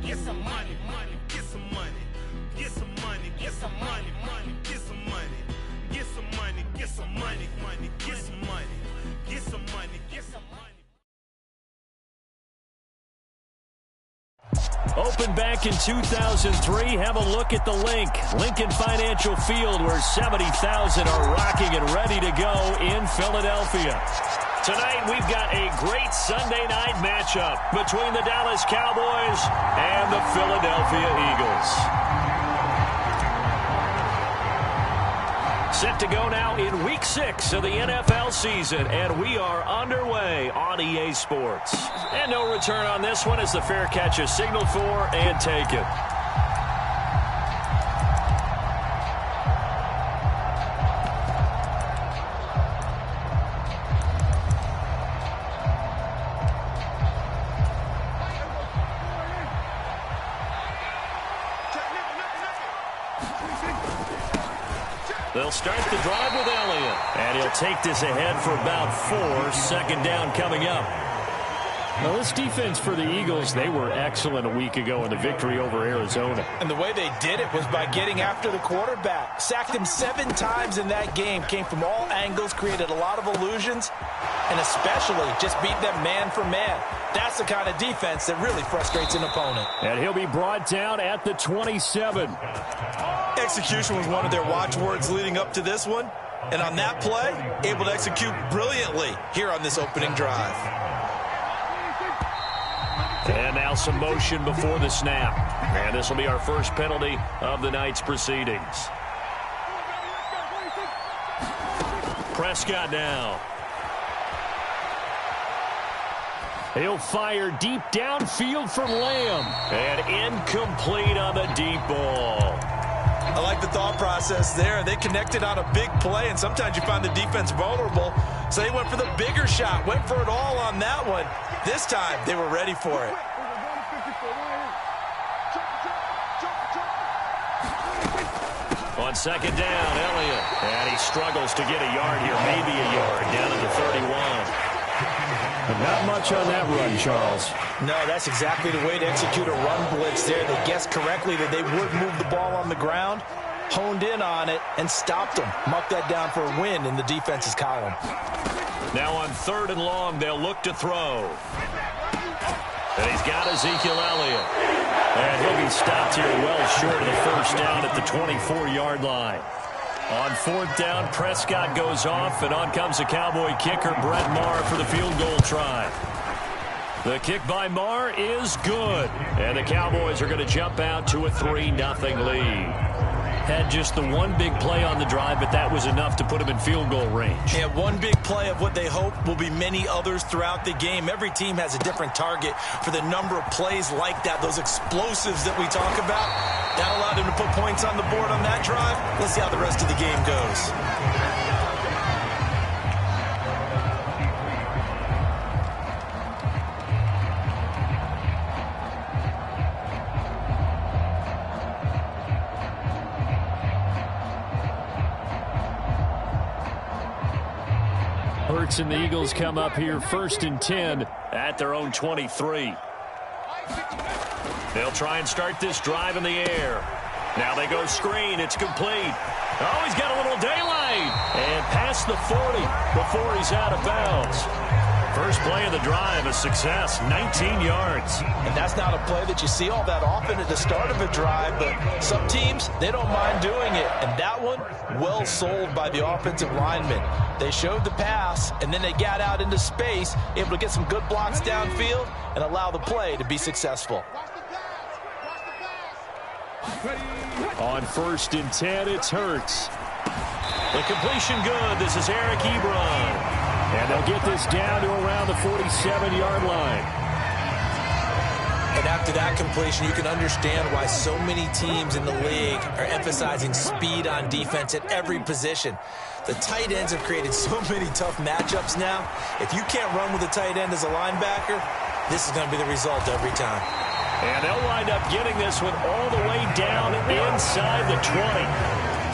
get some money, money, get some money, get some money, get some money, money, get some money, get some money, get some money, money, get some money, get some money, get some money. Opened back in 2003. Have a look at the link. Lincoln Financial Field, where 70,000 are rocking and ready to go in Philadelphia. Tonight, we've got a great Sunday night matchup between the Dallas Cowboys and the Philadelphia Eagles. Set to go now in Week 6 of the NFL season, and we are underway on EA Sports. And no return on this one as the fair catch is signaled for and taken. They'll start the drive with Elliott. And he'll take this ahead for about 4. Second down coming up. Now, this defense for the Eagles, they were excellent a week ago in the victory over Arizona. And the way they did it was by getting after the quarterback. Sacked him 7 times in that game. Came from all angles, created a lot of illusions, and especially just beat them man for man. That's the kind of defense that really frustrates an opponent. And he'll be brought down at the 27. Execution was one of their watchwords leading up to this one. And on that play, able to execute brilliantly here on this opening drive. And now some motion before the snap. And this will be our first penalty of the night's proceedings. Prescott now. He'll fire deep downfield for Lamb. And incomplete on the deep ball. I like the thought process there. They connected on a big play, and sometimes you find the defense vulnerable. So they went for the bigger shot, went for it all on that one. This time, they were ready for it. On second down, Elliott. And he struggles to get a yard here, maybe a yard, down at the 31. But not much on that run, Charles. No, that's exactly the way to execute a run blitz there. They guessed correctly that they would move the ball on the ground, honed in on it, and stopped them. Marked that down for a win in the defense's column. Now on 3rd and long, they'll look to throw. And he's got Ezekiel Elliott. And he'll be stopped here well short of the first down at the 24-yard line. On 4th down, Prescott goes off, and on comes the Cowboy kicker, Brett Maher, for the field goal try. The kick by Maher is good, and the Cowboys are going to jump out to a 3-0 lead. Had just the one big play on the drive, but that was enough to put him in field goal range. Yeah, one big play of what they hope will be many others throughout the game. Every team has a different target for the number of plays like that, those explosives that we talk about. That allowed him to put points on the board on that drive. Let's see how the rest of the game goes. Hurts and the Eagles come up here 1st and 10 at their own 23. They'll try and start this drive in the air. Now they go screen. It's complete. Oh, he's got a little daylight. And past the 40 before he's out of bounds. First play of the drive, a success, 19 yards. And that's not a play that you see all that often at the start of a drive, but some teams, they don't mind doing it. And that one, well sold by the offensive linemen. They showed the pass, and then they got out into space, able to get some good blocks downfield and allow the play to be successful. On 1st and 10, it's Hurts. The completion good. This is Eric Ebron. And they'll get this down to around the 47-yard line. And after that completion, you can understand why so many teams in the league are emphasizing speed on defense at every position. The tight ends have created so many tough matchups now. If you can't run with a tight end as a linebacker, this is going to be the result every time. And they'll wind up getting this one all the way down inside the 20.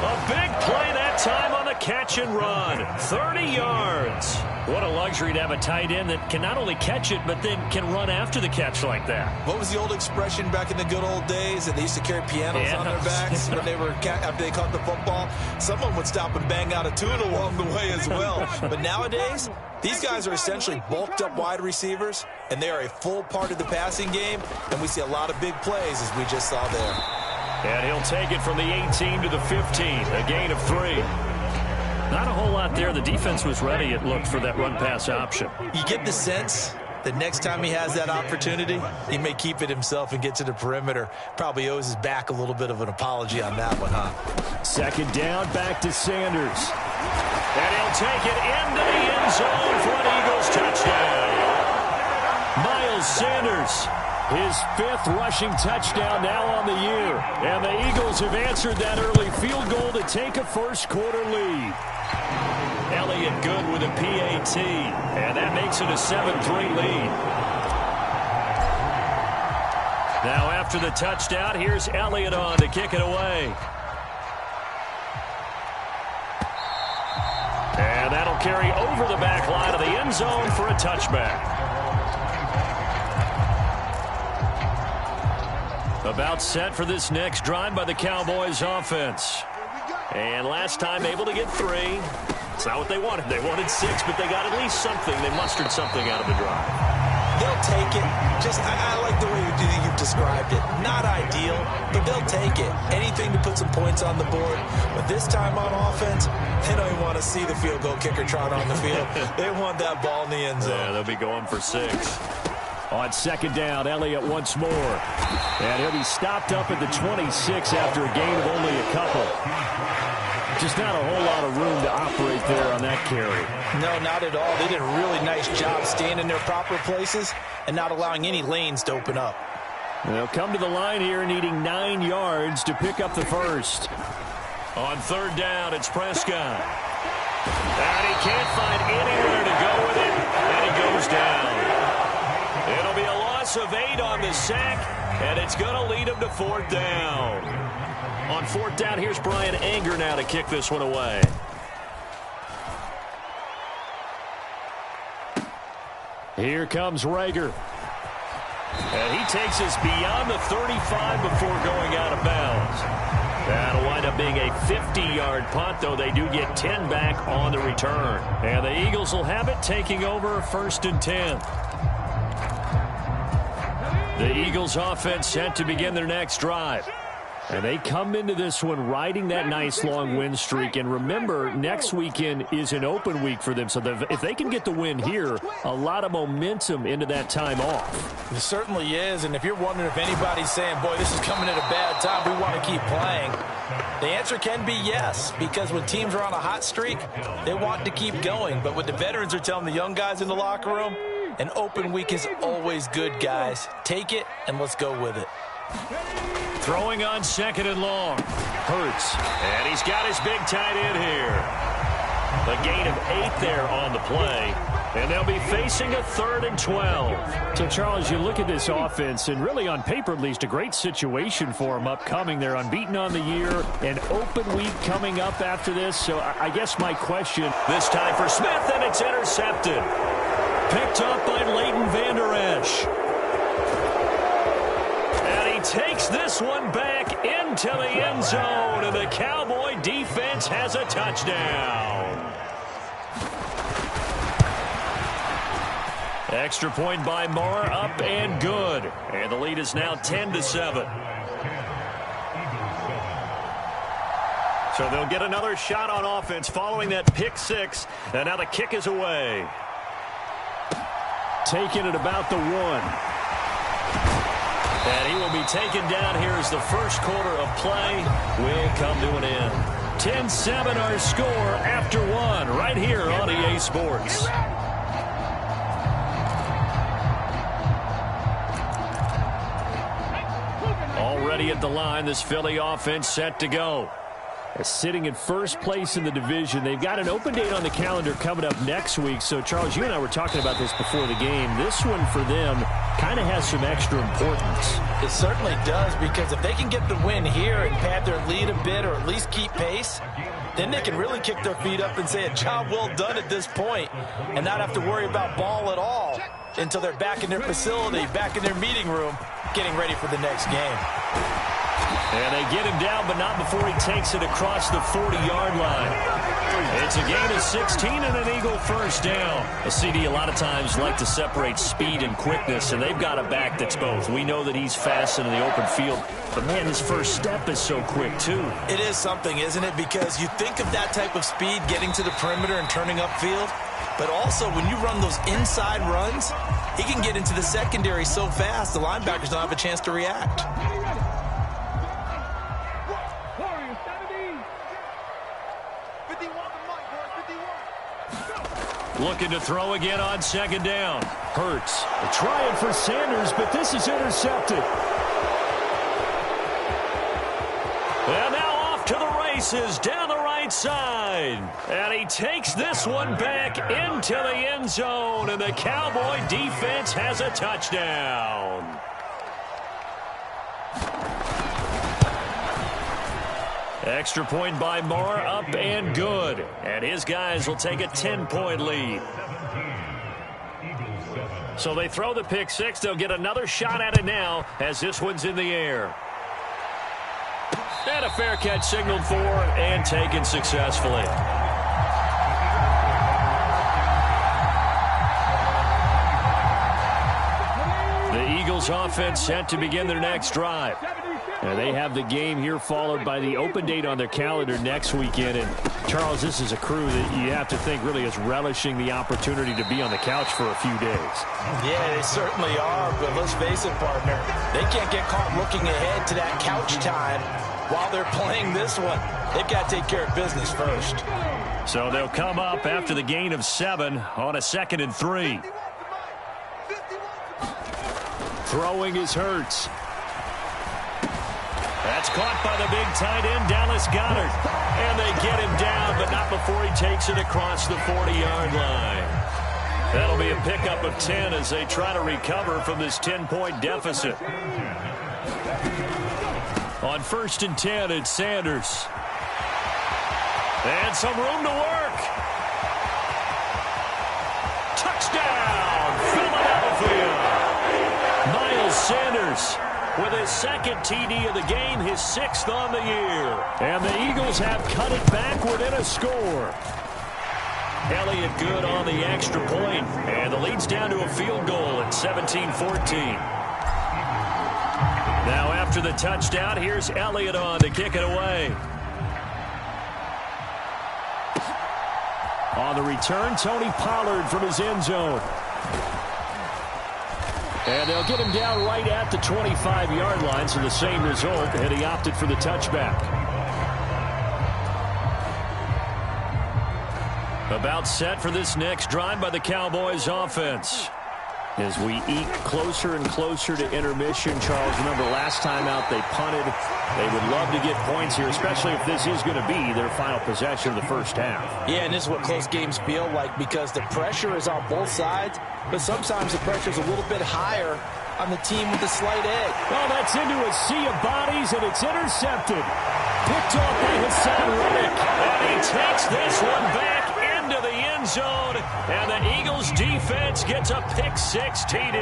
A big play that time on the catch and run. 30 yards. What a luxury to have a tight end that can not only catch it, but then can run after the catch like that. What was the old expression back in the good old days that they used to carry pianos on their backs when they were after they caught the football? Someone would stop and bang out a tune along the way as well. But nowadays, these guys are essentially bulked up wide receivers, and they are a full part of the passing game, and we see a lot of big plays as we just saw there. And he'll take it from the 18 to the 15, a gain of 3. Not a whole lot there. The defense was ready, it looked, for that run-pass option. You get the sense that next time he has that opportunity, he may keep it himself and get to the perimeter. Probably owes his back a little bit of an apology on that one, huh? Second down, back to Sanders. And he'll take it into the end zone for an Eagles touchdown. Miles Sanders, his 5th rushing touchdown now on the year. And the Eagles have answered that early field goal to take a first-quarter lead. Elliott good with a PAT, and that makes it a 7-3 lead. Now after the touchdown, here's Elliott on to kick it away. And that'll carry over the back line of the end zone for a touchback. About set for this next drive by the Cowboys offense. And last time able to get 3. It's not what they wanted. They wanted 6, but they got at least something. They mustered something out of the drive. They'll take it. I like the way you've described it. Not ideal, but they'll take it. Anything to put some points on the board. But this time on offense, they don't even want to see the field goal kicker trot on the field. They want that ball in the end zone. Yeah, they'll be going for 6. On second down, Elliott once more. And he'll be stopped up at the 26 after a gain of only a couple. Just not a whole lot of room to operate there on that carry. No, not at all. They did a really nice job staying in their proper places and not allowing any lanes to open up. They'll come to the line here needing 9 yards to pick up the first. On third down, it's Prescott. And he can't find anywhere to go with it, and he goes down. It'll be a loss of 8 on the sack, and it's going to lead him to 4th down. On 4th down, here's Brian Anger now to kick this one away. Here comes Rager. And he takes us beyond the 35 before going out of bounds. That'll wind up being a 50-yard punt, though they do get 10 back on the return. And the Eagles will have it, taking over 1st and 10. The Eagles offense set to begin their next drive. And they come into this one riding that nice long win streak. And remember, next weekend is an open week for them. So if they can get the win here, a lot of momentum into that time off. It certainly is. And if you're wondering if anybody's saying, boy, this is coming at a bad time, we want to keep playing, the answer can be yes. Because when teams are on a hot streak, they want to keep going. But what the veterans are telling the young guys in the locker room, an open week is always good, guys. Take it, and let's go with it. Throwing on 2nd and long. Hurts. And he's got his big tight end here. A gain of 8 there on the play. And they'll be facing a 3rd and 12. So, Charles, you look at this offense, and really on paper at least, a great situation for them upcoming. They're unbeaten on the year. An open week coming up after this. So I guess my question, this time for Smith, and it's intercepted. Picked up by Leighton Vander Esch. And he takes this one back into the end zone, and the Cowboy defense has a touchdown. Extra point by Marr, up and good. And the lead is now 10-7. So they'll get another shot on offense following that pick 6, and now the kick is away. Taken at about the 1. And he will be taken down here as the first quarter of play will come to an end. 10-7 our score after 1 right here on EA Sports. Already at the line, this Philly offense set to go. Sitting in first place in the division. They've got an open date on the calendar coming up next week. So, Charles, you and I were talking about this before the game. This one for them kind of has some extra importance. It certainly does, because if they can get the win here and pad their lead a bit or at least keep pace, then they can really kick their feet up and say a job well done at this point and not have to worry about ball at all until they're back in their facility, back in their meeting room, getting ready for the next game. And they get him down, but not before he takes it across the 40-yard line. It's a gain of 16 and an Eagle first down. A CD a lot of times like to separate speed and quickness, and they've got a back that's both. We know that he's fast in the open field, but, man, his first step is so quick, too. It is something, isn't it? Because you think of that type of speed getting to the perimeter and turning upfield, but also when you run those inside runs, he can get into the secondary so fast the linebackers don't have a chance to react. Looking to throw again on second down. Hurts trying for Sanders, but this is intercepted. And now off to the races down the right side. And he takes this one back into the end zone, and the Cowboy defense has a touchdown. Extra point by Moore, up and good. And his guys will take a 10-point lead. So they throw the pick six. They'll get another shot at it now as this one's in the air. And a fair catch signaled for and taken successfully. The Eagles offense set to begin their next drive. And they have the game here followed by the open date on their calendar next weekend. And, Charles, this is a crew that you have to think really is relishing the opportunity to be on the couch for a few days. Yeah, they certainly are. But let's face it, partner, they can't get caught looking ahead to that couch time while they're playing this one. They've got to take care of business first. So they'll come up after the gain of 7 on a 2nd and 3. Throwing is Hurts. That's caught by the big tight end, Dallas Goedert. And they get him down, but not before he takes it across the 40-yard line. That'll be a pickup of 10 as they try to recover from this 10-point deficit. On 1st and 10, it's Sanders. And some room to work. Touchdown, Philadelphia. Miles Sanders with his 2nd TD of the game, his 6th on the year. And the Eagles have cut it back within a score. Elliott good on the extra point, and the lead's down to a field goal at 17-14. Now after the touchdown, here's Elliott on to kick it away. On the return, Tony Pollard from his end zone. And they'll get him down right at the 25-yard line, so the same result, and he opted for the touchback. About set for this next drive by the Cowboys offense. As we eke closer and closer to intermission, Charles, remember last time out they punted. They would love to get points here, especially if this is going to be their final possession of the first half. Yeah, and this is what close games feel like because the pressure is on both sides, but sometimes the pressure is a little bit higher on the team with the slight edge. Well, that's into a sea of bodies, and it's intercepted. Picked off by Hassan Reddick. And he takes this one back into the end zone, and the Eagles defense gets a pick six TD.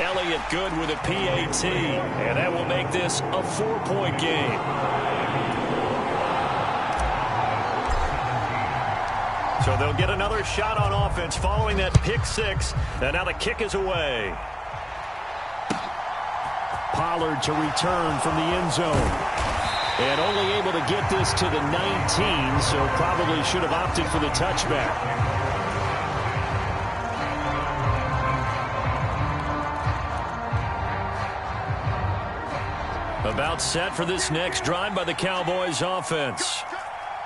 Elliott good with a PAT, and that will make this a 4-point game. So they'll get another shot on offense following that pick six, and now the kick is away. Pollard to return from the end zone. And only able to get this to the 19, so probably should have opted for the touchback. About set for this next drive by the Cowboys offense.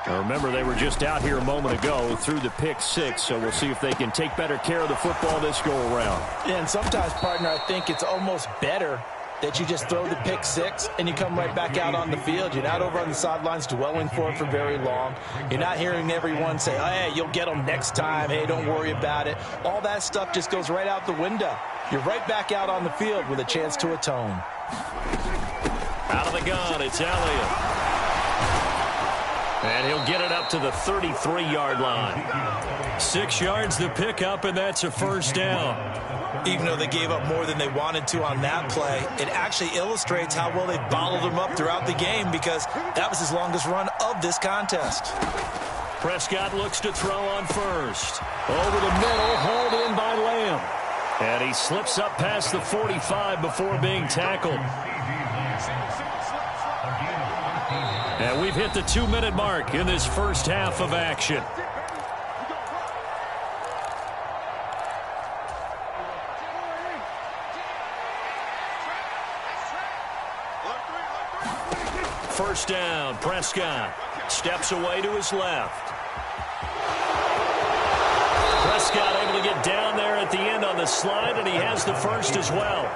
Now remember, they were just out here a moment ago through the pick six, so we'll see if they can take better care of the football this go-around. Yeah, and sometimes, partner, I think it's almost better that you just throw the pick six and you come right back out on the field. You're not over on the sidelines dwelling for it for very long. You're not hearing everyone say, hey, you'll get them next time. Hey, don't worry about it. All that stuff just goes right out the window. You're right back out on the field with a chance to atone. Out of the gun, it's Elliott. And he'll get it up to the 33-yard line. 6 yards to pick up, and that's a first down. Even though they gave up more than they wanted to on that play, it actually illustrates how well they bottled him up throughout the game, because that was his longest run of this contest. Prescott looks to throw on first. Over the middle, hauled in by Lamb. And he slips up past the 45 before being tackled. And we've hit the 2-minute mark in this first half of action. First down, Prescott steps away to his left. Prescott able to get down there at the end on the slide, and he has the first as well.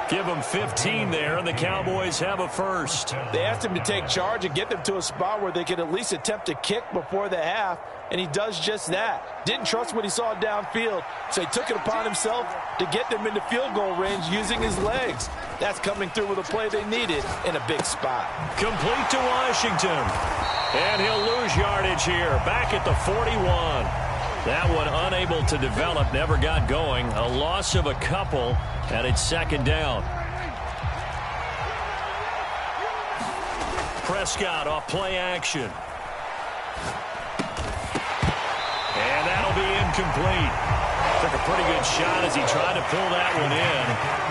Give him 15 there, and the Cowboys have a first. They asked him to take charge and get them to a spot where they could at least attempt a kick before the half, and he does just that. Didn't trust what he saw downfield, so he took it upon himself to get them into field goal range using his legs. That's coming through with a play they needed in a big spot. Complete to Washington. And he'll lose yardage here, back at the 41. That one unable to develop, never got going. A loss of a couple, and it's second down. Prescott off play action. And that'll be incomplete. Took a pretty good shot as he tried to pull that one in.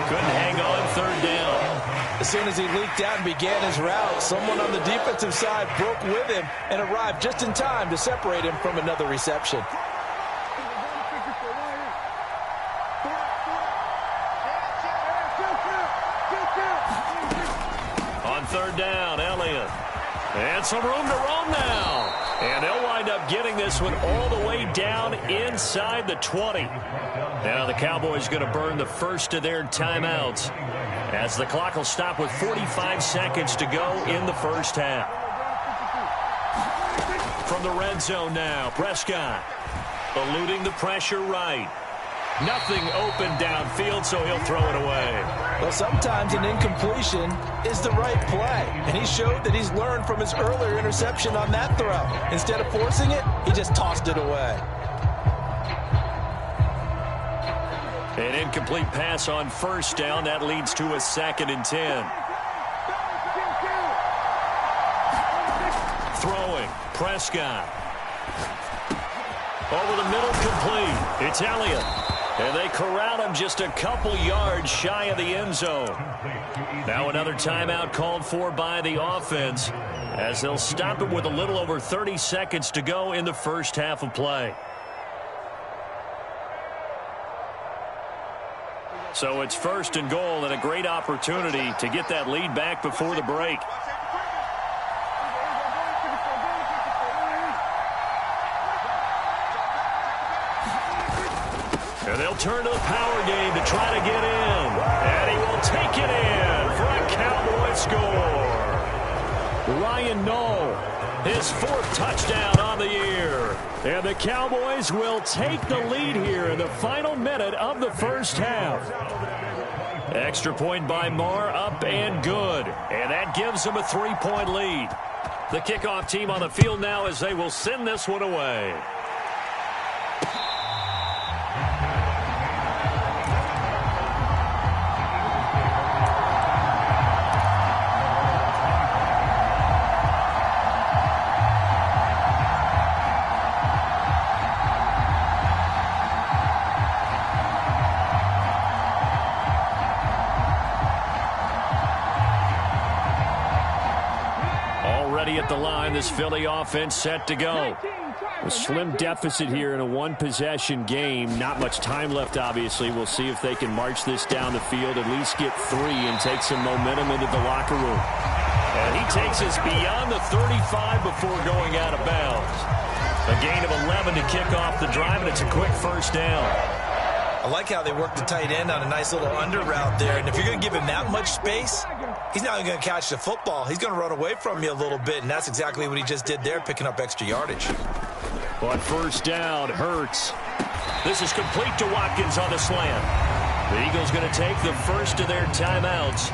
Couldn't hang on third down. As soon as he leaked out and began his route, someone on the defensive side broke with him and arrived just in time to separate him from another reception. Third down, Elliott. And some room to roam now. And they'll wind up getting this one all the way down inside the 20. Now the Cowboys going to burn the first of their timeouts as the clock will stop with 45 seconds to go in the first half. From the red zone now, Prescott eluding the pressure right. Nothing open downfield, so he'll throw it away. Well, sometimes an incompletion is the right play, and he showed that he's learned from his earlier interception on that throw. Instead of forcing it, he just tossed it away. An incomplete pass on first down. That leads to a 2nd and 10. Throwing, Prescott. Over the middle, complete. It's Elliott. And they corral him just a couple yards shy of the end zone. Now another timeout called for by the offense as they'll stop it with a little over 30 seconds to go in the first half of play. So it's 1st and goal and a great opportunity to get that lead back before the break. And they'll turn to the power game to try to get in. And he will take it in for a Cowboy score. Ryan Knoll, his 4th touchdown on the year. And the Cowboys will take the lead here in the final minute of the first half. Extra point by Marr, up and good. And that gives them a 3-point lead. The kickoff team on the field now as they will send this one away. At the line, this Philly offense set to go. A slim deficit here in a one-possession game. Not much time left, obviously. We'll see if they can march this down the field, at least get 3 and take some momentum into the locker room. And he takes us beyond the 35 before going out of bounds. A gain of 11 to kick off the drive, and it's a quick first down. I like how they work the tight end on a nice little under route there. And if you're going to give him that much space, he's not even going to catch the football. He's going to run away from you a little bit, and that's exactly what he just did there, picking up extra yardage. On first down, Hurts. This is complete to Watkins on the slant. The Eagles going to take the first of their timeouts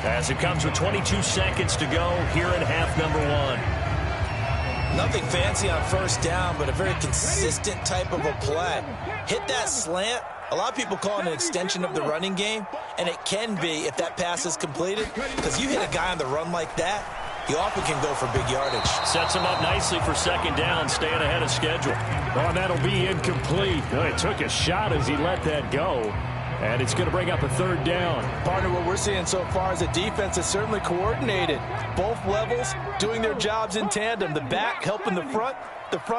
as it comes with 22 seconds to go here in half number 1. Nothing fancy on first down, but a very consistent type of a play. Hit that slant. A lot of people call it an extension of the running game, and it can be if that pass is completed, because you hit a guy on the run like that, he often can go for big yardage. Sets him up nicely for second down, staying ahead of schedule. Oh, and that'll be incomplete. Oh, it took a shot as he let that go, and it's going to bring up a third down. Partner, what we're seeing so far is the defense is certainly coordinated. Both levels doing their jobs in tandem. The back helping the front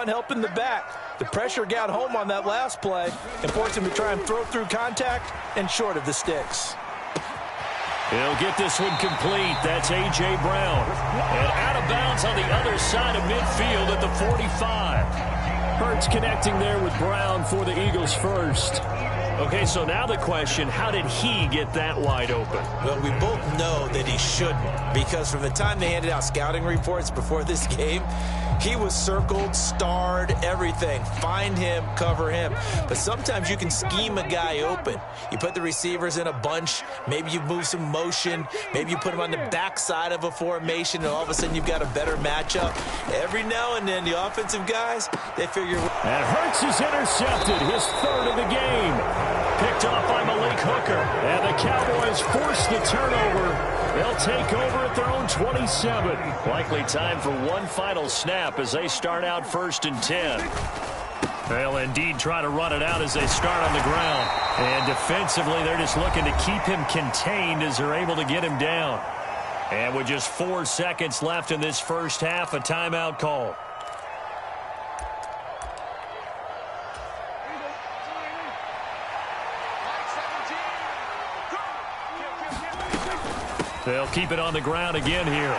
helping the back. The pressure got home on that last play and forced him to try and throw through contact and short of the sticks. He'll get this one complete. That's A.J. Brown. And out of bounds on the other side of midfield at the 45. Hurts connecting there with Brown for the Eagles first. Okay, so now the question, how did he get that wide open? Well, we both know that he shouldn't, because from the time they handed out scouting reports before this game, he was circled, starred, everything. Find him, cover him. But sometimes you can scheme a guy open. You put the receivers in a bunch. Maybe you move some motion. Maybe you put him on the backside of a formation, and all of a sudden you've got a better matchup. Every now and then, the offensive guys, they figure... And Hurts is intercepted, his third of the game. Picked off by Malik Hooker. And the Cowboys force the turnover. They'll take over at their own 27. Likely time for one final snap as they start out 1st and 10. They'll indeed try to run it out as they start on the ground. And defensively, they're just looking to keep him contained as they're able to get him down. And with just 4 seconds left in this first half, a timeout call. They'll keep it on the ground again here.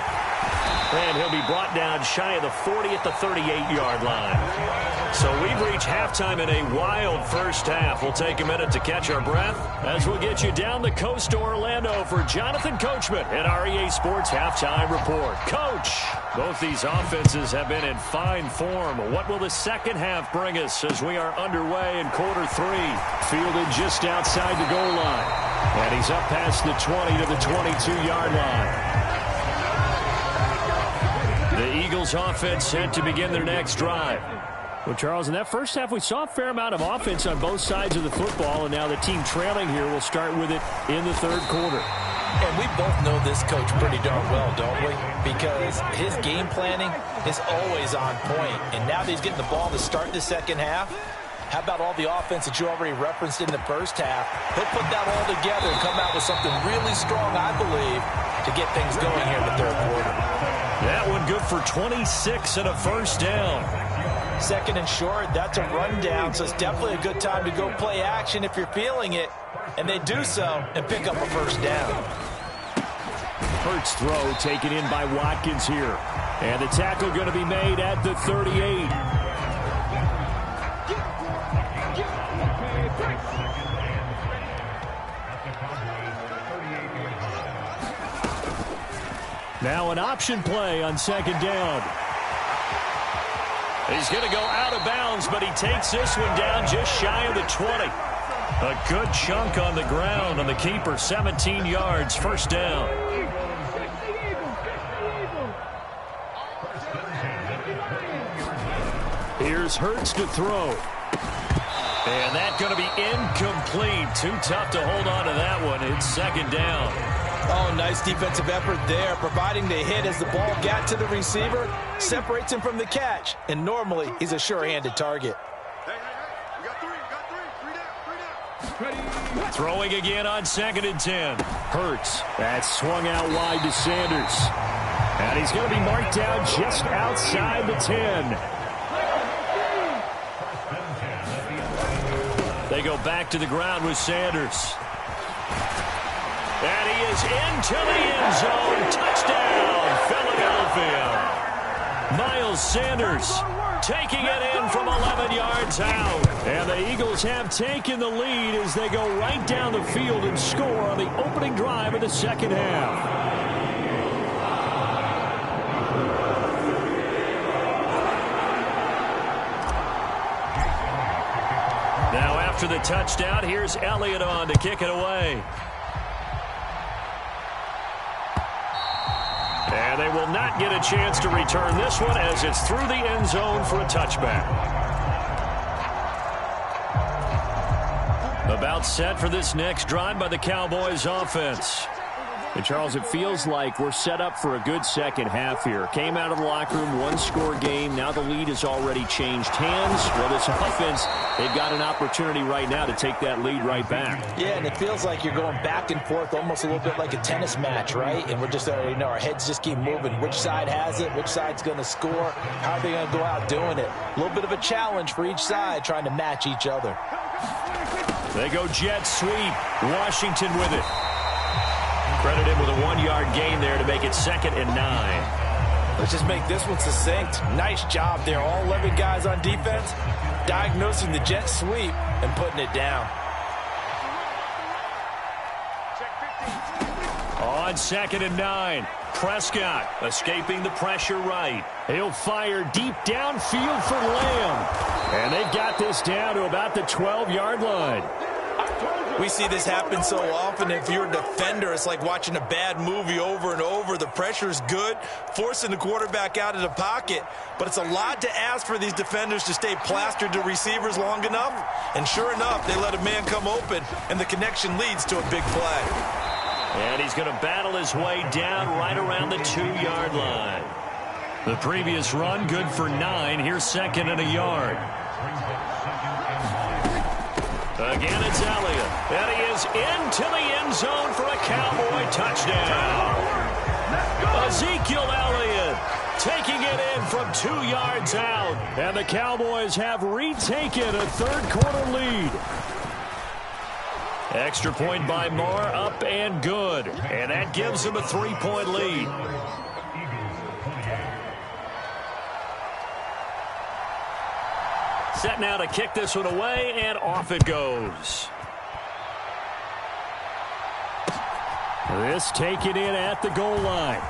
And he'll be brought down shy of the 40 at the 38-yard line. So we've reached halftime in a wild first half. We'll take a minute to catch our breath as we'll get you down the coast to Orlando for Jonathan Coachman at our EA Sports Halftime Report. Coach, both these offenses have been in fine form. What will the second half bring us as we are underway in quarter 3? Fielded just outside the goal line. And he's up past the 20 to the 22-yard line. The Eagles offense set to begin their next drive. Well, Charles, in that first half, we saw a fair amount of offense on both sides of the football, and now the team trailing here will start with it in the third quarter. And we both know this coach pretty darn well, don't we? Because his game planning is always on point. And now that he's getting the ball to start the second half, how about all the offense that you already referenced in the first half? He'll put that all together and come out with something really strong, I believe, to get things going here in the third quarter. That one good for 26 and a first down. Second and short, that's a rundown, so it's definitely a good time to go play action if you're feeling it. And they do so and pick up a first down. Hurts throw taken in by Watkins here. And the tackle going to be made at the 38. Now an option play on second down. He's going to go out of bounds, but he takes this one down just shy of the 20. A good chunk on the ground on the keeper, 17 yards, first down. Here's Hurts to throw. And that's going to be incomplete. Too tough to hold on to that one. It's second down. Oh, nice defensive effort there, providing the hit as the ball got to the receiver, separates him from the catch, and normally he's a sure-handed target. We got three down. Throwing again on 2nd and 10. Hurts. That's swung out wide to Sanders. And he's going to be marked down just outside the 10. They go back to the ground with Sanders. And he is into the end zone. Touchdown, Philadelphia. Miles Sanders taking it in from 11 yards out. And the Eagles have taken the lead as they go right down the field and score on the opening drive of the second half. Now after the touchdown, here's Elliott on to kick it away. And they will not get a chance to return this one as it's through the end zone for a touchback. About set for this next drive by the Cowboys offense. And Charles, it feels like we're set up for a good second half here. Came out of the locker room, one-score game. Now the lead has already changed hands. Well, this offense, they've got an opportunity right now to take that lead right back. Yeah, and it feels like you're going back and forth almost a little bit like a tennis match, right? And we're just, our heads just keep moving. Which side has it? Which side's going to score? How are they going to go out doing it? A little bit of a challenge for each side trying to match each other. They go jet sweep. Washington with it. Credit him with a 1-yard gain there to make it 2nd and 9. Let's just make this one succinct. Nice job there. All 11 guys on defense diagnosing the jet sweep and putting it down. On 2nd and 9. Prescott escaping the pressure right. He'll fire deep downfield for Lamb. And they've got this down to about the 12-yard line. We see this happen so often. If you're a defender, it's like watching a bad movie over and over. The pressure's good, forcing the quarterback out of the pocket. But it's a lot to ask for these defenders to stay plastered to receivers long enough. And sure enough, they let a man come open, and the connection leads to a big play. And he's going to battle his way down right around the 2-yard line. The previous run, good for 9. Here's 2nd and a yard. Again, it's Elliott. And he is into the end zone for a Cowboy touchdown. Ezekiel Elliott taking it in from 2 yards out. And the Cowboys have retaken a third-quarter lead. Extra point by Moore, up and good. And that gives them a 3-point lead. Set now to kick this one away, and off it goes. This taken in at the goal line.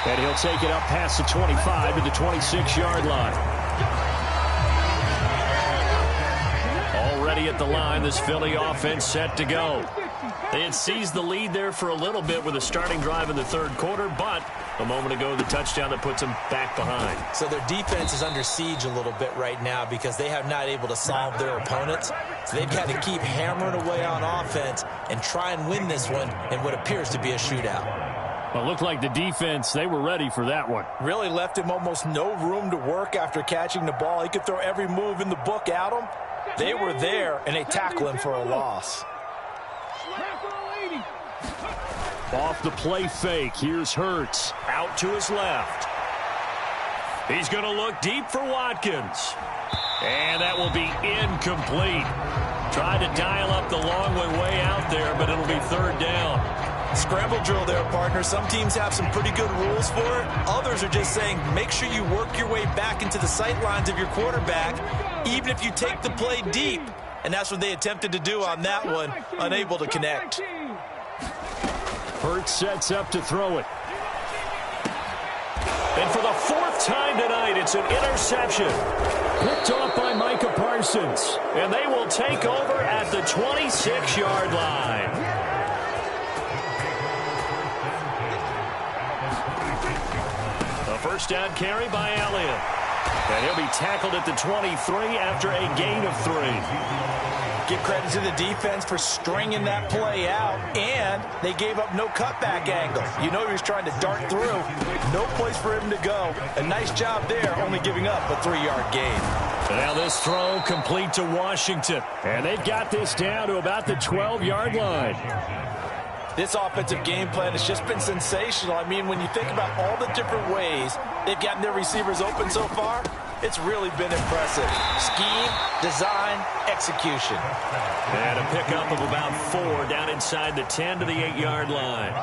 And he'll take it up past the 25 to the 26-yard line. Already at the line, this Philly offense set to go. They had seized the lead there for a little bit with a starting drive in the third quarter, but a moment ago, the touchdown that puts them back behind. So their defense is under siege a little bit right now because they have not able to solve their opponents. So they've got to keep hammering away on offense and try and win this one in what appears to be a shootout. Well, it looked like the defense, they were ready for that one. Really left him almost no room to work after catching the ball. He could throw every move in the book at him. They were there, and they tackle him for a loss. Off the play fake, here's Hurts. Out to his left. He's going to look deep for Watkins. And that will be incomplete. Tried to dial up the long way out there, but it'll be third down. Scramble drill there, partner. Some teams have some pretty good rules for it. Others are just saying make sure you work your way back into the sight lines of your quarterback, even if you take the play deep. And that's what they attempted to do on that one, unable to connect. Hurts sets up to throw it. And for the 4th time tonight, it's an interception. Picked off by Micah Parsons. And they will take over at the 26-yard line. A first down carry by Elliott. And he'll be tackled at the 23 after a gain of 3. Give credit to the defense for stringing that play out, and they gave up no cutback angle. You know he was trying to dart through. No place for him to go. A nice job there, only giving up a 3-yard gain. Now this throw complete to Washington. And they've got this down to about the 12-yard line. This offensive game plan has just been sensational. I mean, when you think about all the different ways they've gotten their receivers open so far, it's really been impressive. Scheme, design, execution. And a pickup of about 4 down inside the 10 to the 8-yard line.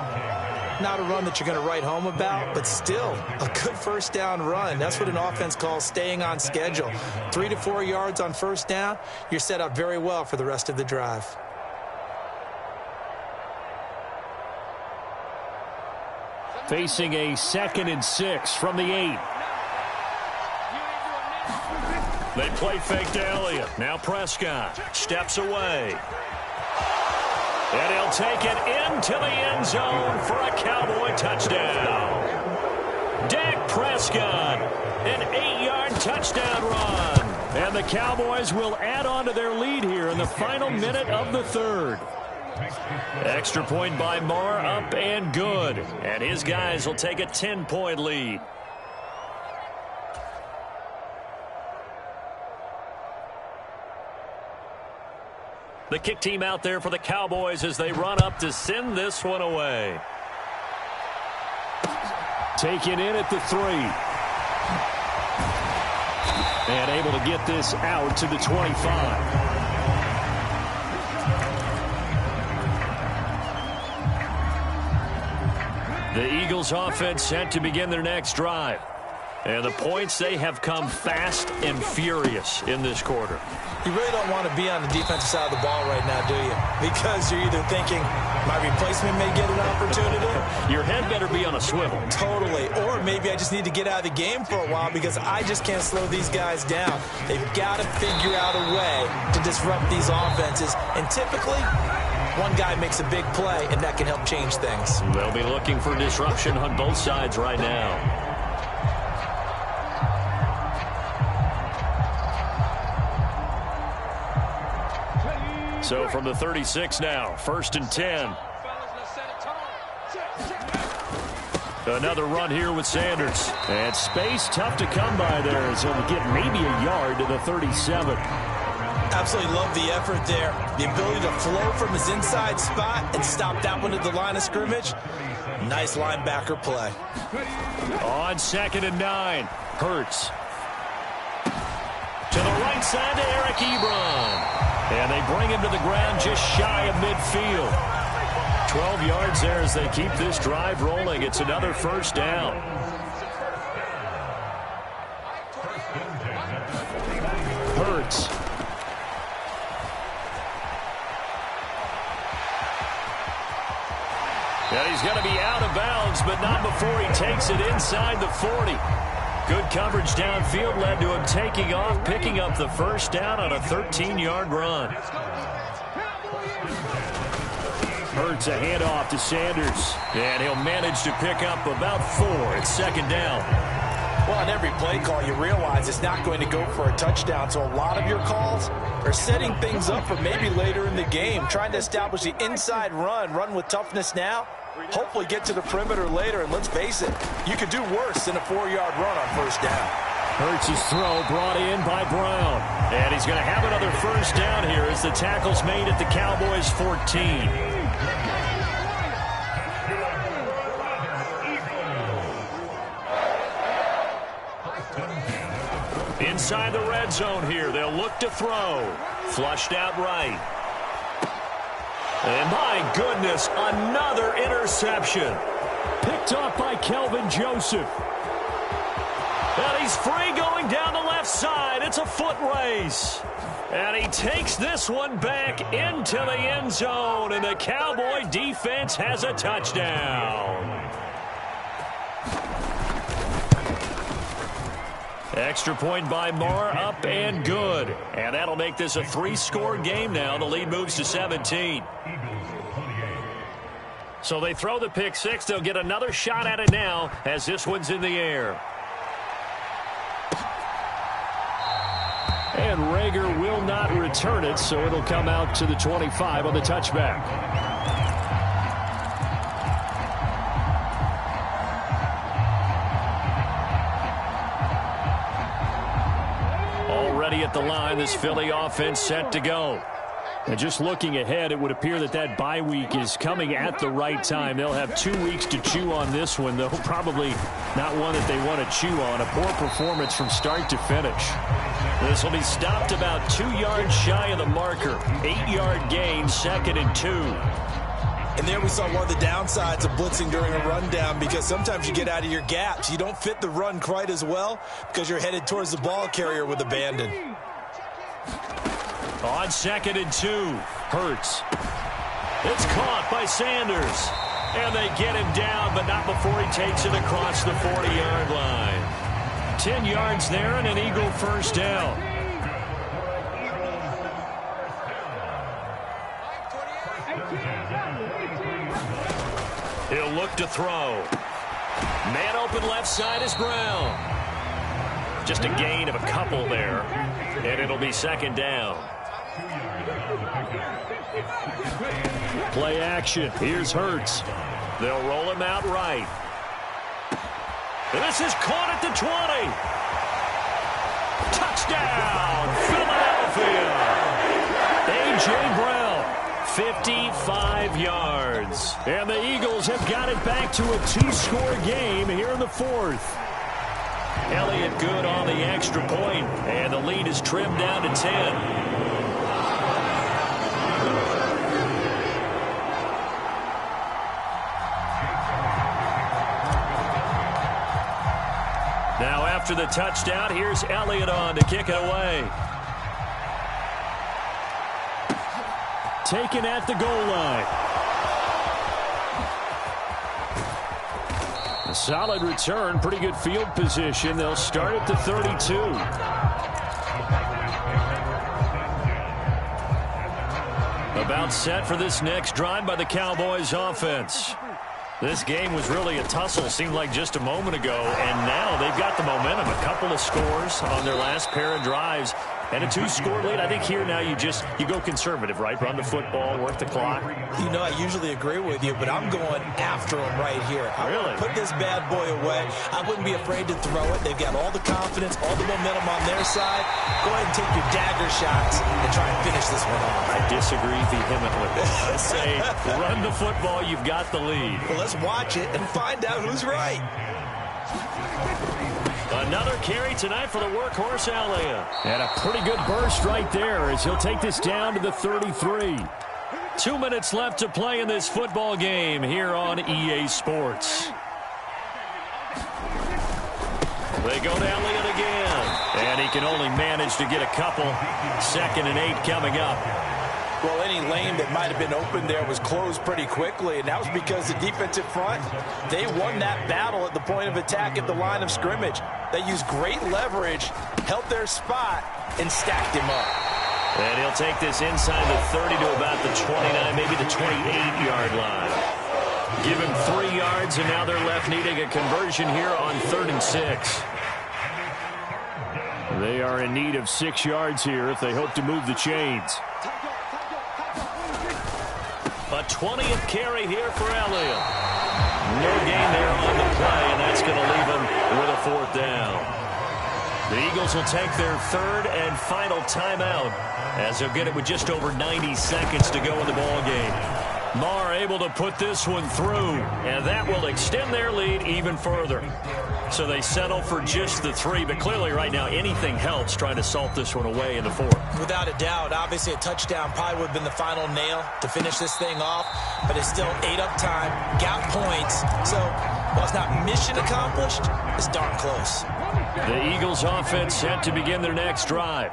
Not a run that you're going to write home about, but still a good first down run. That's what an offense calls staying on schedule. 3 to 4 yards on first down, you're set up very well for the rest of the drive. Facing a 2nd and 6 from the 8. They play fake to Elliott. Now Prescott steps away. And he'll take it into the end zone for a Cowboy touchdown. Dak Prescott, an 8-yard touchdown run. And the Cowboys will add on to their lead here in the final minute of the 3rd. Extra point by Moore, up and good. And his guys will take a 10-point lead. The kick team out there for the Cowboys as they run up to send this one away. Taken in at the 3. And able to get this out to the 25. The Eagles offense set to begin their next drive. And the points, they have come fast and furious in this quarter. You really don't want to be on the defensive side of the ball right now, do you? Because you're either thinking, my replacement may get an opportunity. Your head better be on a swivel. Totally. Or maybe I just need to get out of the game for a while because I just can't slow these guys down. They've got to figure out a way to disrupt these offenses. And typically, one guy makes a big play, and that can help change things. They'll be looking for disruption on both sides right now. So from the 36 now, 1st and 10. Another run here with Sanders. And space tough to come by there as he'll get maybe a yard to the 37. Absolutely love the effort there. The ability to flow from his inside spot and stop that one at the line of scrimmage. Nice linebacker play. On 2nd and 9, Hurts. To the right side to Eric Ebron. And they bring him to the ground just shy of midfield. 12 yards there as they keep this drive rolling. It's another first down. Hurts. And he's going to be out of bounds, but not before he takes it inside the 40. Good coverage downfield led to him taking off, picking up the first down on a 13-yard run. Hurts a handoff to Sanders. And he'll manage to pick up about 4. It's 2nd down. Well, on every play call, you realize it's not going to go for a touchdown. So a lot of your calls are setting things up for maybe later in the game, trying to establish the inside run with toughness now. Hopefully get to the perimeter later, and let's face it, you could do worse than a 4-yard run on first down. Hurts' throw brought in by Brown. And he's going to have another first down here as the tackle's made at the Cowboys' 14. Inside the red zone here, they'll look to throw. Flushed out right. And my goodness, another interception. Picked off by Kelvin Joseph. And he's free going down the left side. It's a foot race. And he takes this one back into the end zone. And the Cowboy defense has a touchdown. Extra point by Moore, up and good. And that'll make this a 3-score game now. The lead moves to 17. So they throw the pick 6. They'll get another shot at it now as this one's in the air. And Rager will not return it, so it'll come out to the 25 on the touchback. Already at the line, this Philly offense set to go. And just looking ahead, it would appear that that bye week is coming at the right time. They'll have 2 weeks to chew on this one, though probably not one that they want to chew on. A poor performance from start to finish. This will be stopped about 2 yards shy of the marker. 8-yard gain, 2nd and 2. And there we saw one of the downsides of blitzing during a rundown, because sometimes you get out of your gaps. You don't fit the run quite as well because you're headed towards the ball carrier with abandon. On 2nd and 2, Hurts. It's caught by Sanders. And they get him down, but not before he takes it across the 40-yard line. 10 yards there and an Eagle first down. He'll look to throw. Man open left side is Brown. Just a gain of a couple there, and it'll be 2nd down. Play action. Here's Hurts. They'll roll him out right. This is caught at the 20. Touchdown, Philadelphia. A.J. Brown. 55 yards. And the Eagles have got it back to a 2-score game here in the 4th. Elliott good on the extra point, and the lead is trimmed down to 10. Now after the touchdown, here's Elliott on to kick it away. Taken at the goal line. A solid return, pretty good field position. They'll start at the 32. About set for this next drive by the Cowboys offense. This game was really a tussle, seemed like just a moment ago, and now they've got the momentum. A couple of scores on their last pair of drives. And a 2-score lead. I think here now you go conservative, right? Run the football, work the clock. You know, I usually agree with you, but I'm going after them right here. Really? Put this bad boy away. I wouldn't be afraid to throw it. They've got all the confidence, all the momentum on their side. Go ahead and take your dagger shots and try and finish this one off. I disagree vehemently. I say run the football. You've got the lead. Well, let's watch it and find out who's right. Another carry tonight for the workhorse Elliott. And a pretty good burst right there as he'll take this down to the 33. 2 minutes left to play in this football game here on EA Sports. They go to Elliott again. And he can only manage to get a couple. 2nd and 8 coming up. Well, any lane that might have been open there was closed pretty quickly, and that was because the defensive front, they won that battle at the point of attack at the line of scrimmage. They used great leverage, held their spot, and stacked him up. And he'll take this inside the 30 to about the 29, maybe the 28-yard line. Give him 3 yards, and now they're left needing a conversion here on 3rd and 6. They are in need of 6 yards here if they hope to move the chains. A 20th carry here for Elliott. No gain there on the play, and that's going to leave him with a 4th down. The Eagles will take their 3rd and final timeout as they'll get it with just over 90 seconds to go in the ball game. Marr able to put this one through, and that will extend their lead even further. So they settle for just the 3, but clearly right now anything helps trying to salt this one away in the 4th. Without a doubt, obviously a touchdown probably would have been the final nail to finish this thing off, but it's still 8 up time, got points, so while it's not mission accomplished, it's darn close. The Eagles offense set to begin their next drive.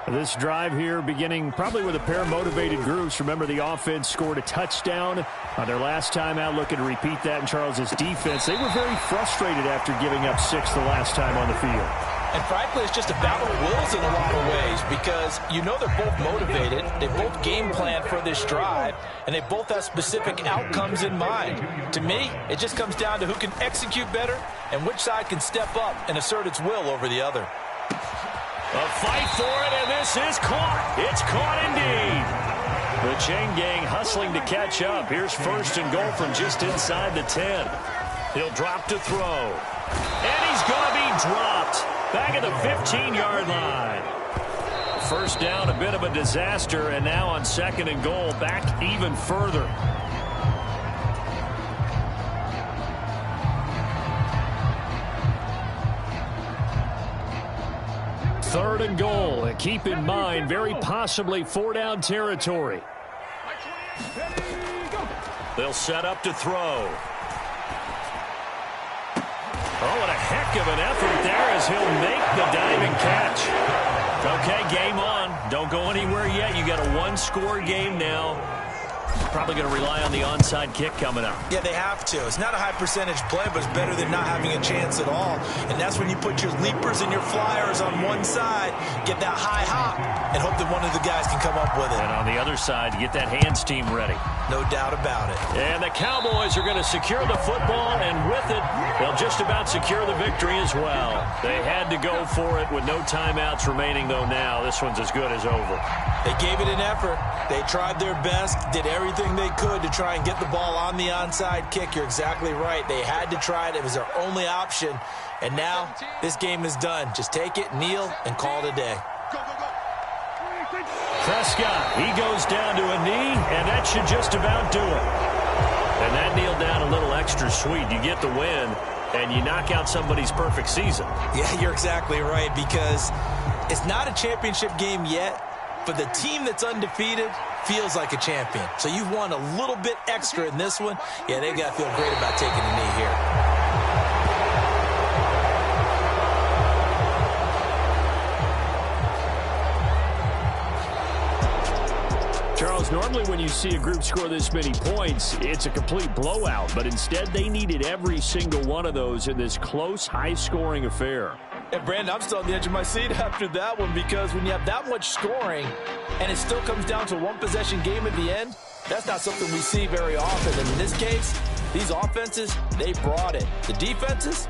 This drive here beginning probably with a pair of motivated groups. Remember, the offense scored a touchdown on their last time out, looking to repeat that in Charles's defense. They were very frustrated after giving up 6 the last time on the field. And frankly, it's just a battle of wills in a lot of ways because you know they're both motivated, they both game plan for this drive, and they both have specific outcomes in mind. To me, it just comes down to who can execute better and which side can step up and assert its will over the other. A fight for it, and this is caught. It's caught indeed. The chain gang hustling to catch up. Here's 1st and goal from just inside the 10. He'll drop to throw. And he's going to be dropped. Back at the 15-yard line. 1st down, a bit of a disaster, and now on 2nd and goal, back even further. Third and goal, and keep in mind, very possibly 4-down territory. They'll set up to throw. Oh, what a heck of an effort there as he'll make the diving catch. Okay, game on. Don't go anywhere yet. You got a one-score game now. Probably going to rely on the onside kick coming up. Yeah, they have to. It's not a high-percentage play, but it's better than not having a chance at all. And that's when you put your leapers and your flyers on one side, get that high hop, and hope that one of the guys can come up with it. And on the other side, get that hands team ready. No doubt about it. And the Cowboys are going to secure the football, and with it, they'll just about secure the victory as well. They had to go for it with no timeouts remaining, though now. This one's as good as over. They gave it an effort. They tried their best, did everything they could to try and get the ball on the onside kick. You're exactly right. They had to try it. It was their only option. And now this game is done. Just take it, kneel, and call it a day. Prescott, he goes down to a knee, and that should just about do it. And that kneel down a little extra sweet. You get the win, and you knock out somebody's perfect season. Yeah, you're exactly right, because it's not a championship game yet, but the team that's undefeated feels like a champion. So you've won a little bit extra in this one. Yeah, they've got to feel great about taking a knee here. Charles, normally when you see a group score this many points, it's a complete blowout. But instead, they needed every single one of those in this close, high-scoring affair. And, Brandon, I'm still on the edge of my seat after that one, because when you have that much scoring and it still comes down to a one-possession game at the end, that's not something we see very often. And in this case, these offenses, they brought it. The defenses,